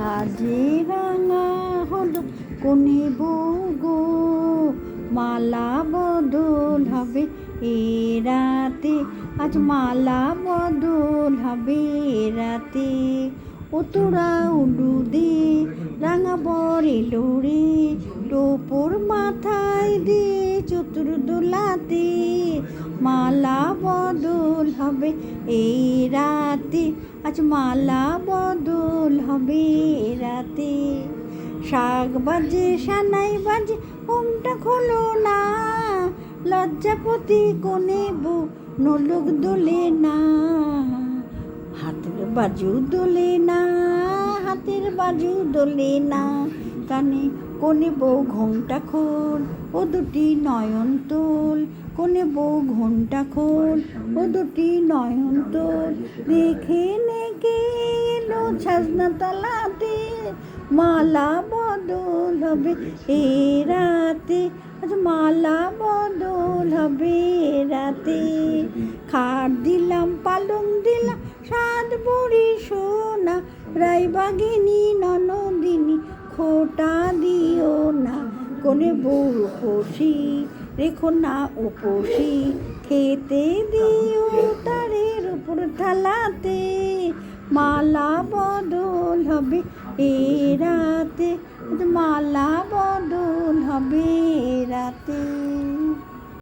সাজে রাঙা হলো কোনে বউ গো, মালা বদল হবে এ রাতে, আজ মালা বদল হবে এ রাতে। ও তোরা উলু দে রাঙা বর এলো রে, টোপর মাথায় দে চতুর দোলাতে, মালা বদল হবে এই রাতে, আজ মালা বদল হবে এ রাতে। শাক বাজে সানাই বাজে ঘুমটা খোলো না, লজ্জাপতি কোনে বউ নোলক দোলে না, হাতের বাজু দোলে না, হাতের বাজু দোলে না। কানে কোনে বউ ঘোমটা খোল, ও দুটি নয়ন তোল, কোনে বউ ঘোমটা খোল, ও দুটি নয়ন তোল। দেখে নেকে এলো ছাজনা তলাতে, মালা বদল হবে এ রাতে, আজ মালা বদল হবে এ রাতে। খাট দিলাম পালং দিলাম সাত বুড়ি সোনা, রায়বাগিনী ননদিনী খোটা দিও না, কোনে বউ উপসী রেখো না উপসী, খেতে দিও তারের উপর থালাতে, মালা বদল হবে এ রাতে, মালা বদল হবে এ রাতে।